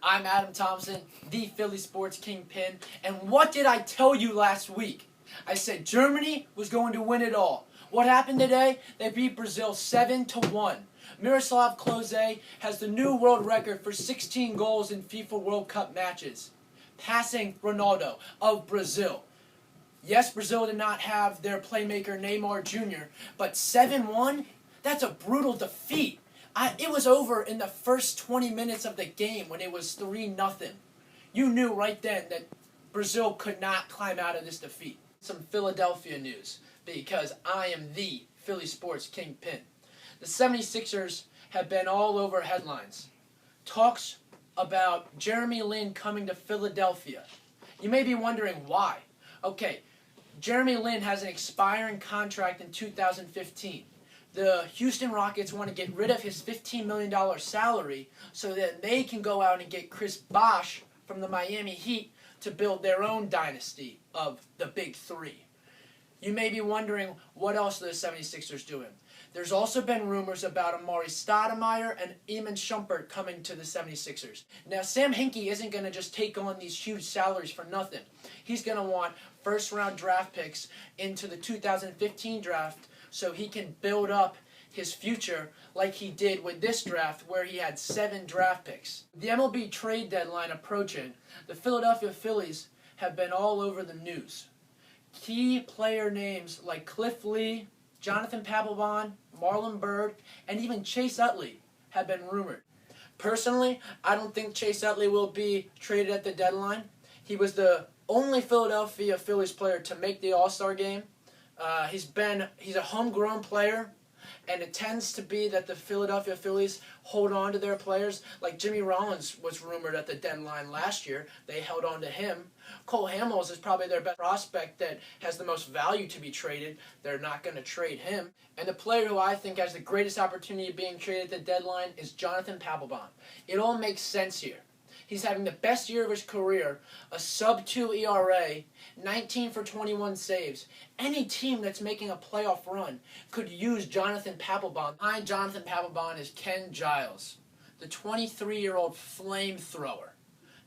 I'm Adam Thompson, the Philly sports kingpin, and what did I tell you last week? I said Germany was going to win it all. What happened today? They beat Brazil 7-1. Miroslav Klose has the new world record for 16 goals in FIFA World Cup matches, passing Ronaldo of Brazil. Yes, Brazil did not have their playmaker Neymar Jr., but 7-1? That's a brutal defeat. It was over in the first 20 minutes of the game when it was 3-0. You knew right then that Brazil could not climb out of this defeat. Some Philadelphia news, because I am the Philly sports kingpin. The 76ers have been all over headlines. Talks about Jeremy Lin coming to Philadelphia. You may be wondering why. Okay, Jeremy Lin has an expiring contract in 2015. The Houston Rockets want to get rid of his $15 million salary so that they can go out and get Chris Bosh from the Miami Heat to build their own dynasty of the Big Three. You may be wondering what else are the 76ers doing. There's also been rumors about Amari Stoudemire and Iman Shumpert coming to the 76ers. Now, Sam Hinkie isn't going to just take on these huge salaries for nothing. He's going to want first-round draft picks into the 2015 draft so he can build up his future like he did with this draft where he had 7 draft picks. The MLB trade deadline approaching, the Philadelphia Phillies have been all over the news. Key player names like Cliff Lee, Jonathan Papelbon, Marlon Byrd, and even Chase Utley have been rumored. Personally, I don't think Chase Utley will be traded at the deadline. He was the only Philadelphia Phillies player to make the All-Star game. He's a homegrown player, and it tends to be that the Philadelphia Phillies hold on to their players. Like Jimmy Rollins was rumored at the deadline last year. They held on to him. Cole Hamels is probably their best prospect that has the most value to be traded. They're not going to trade him. And the player who I think has the greatest opportunity of being traded at the deadline is Jonathan Papelbon. It all makes sense here. He's having the best year of his career, a sub-2 ERA, 19 for 21 saves. Any team that's making a playoff run could use Jonathan Papelbon. Behind Jonathan Papelbon is Ken Giles, the 23-year-old flamethrower.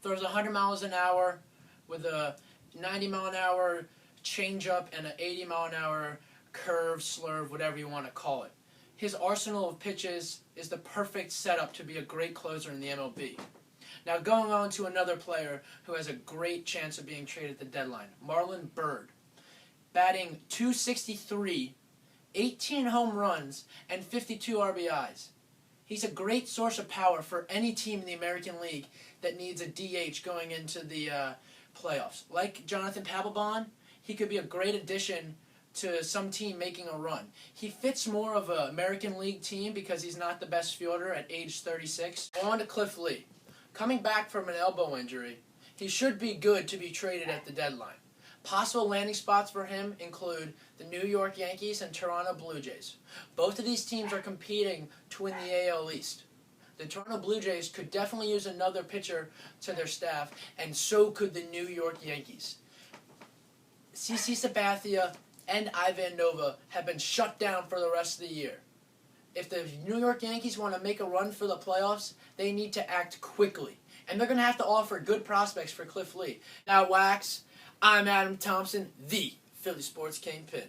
Throws 100 miles an hour with a 90-mile-an-hour changeup and an 80-mile-an-hour curve, slurve, whatever you want to call it. His arsenal of pitches is the perfect setup to be a great closer in the MLB. Now going on to another player who has a great chance of being traded at the deadline, Marlon Byrd. Batting .263, 18 home runs, and 52 RBIs. He's a great source of power for any team in the American League that needs a DH going into the playoffs. Like Jonathan Papelbon, he could be a great addition to some team making a run. He fits more of an American League team because he's not the best fielder at age 36. On to Cliff Lee. Coming back from an elbow injury, he should be good to be traded at the deadline. Possible landing spots for him include the New York Yankees and Toronto Blue Jays. Both of these teams are competing to win the AL East. The Toronto Blue Jays could definitely use another pitcher to their staff, and so could the New York Yankees. CC Sabathia and Ivan Nova have been shut down for the rest of the year. If the New York Yankees want to make a run for the playoffs, they need to act quickly. And they're going to have to offer good prospects for Cliff Lee. Now, Wax, I'm Adam Thompson, the Philly Sports Kingpin.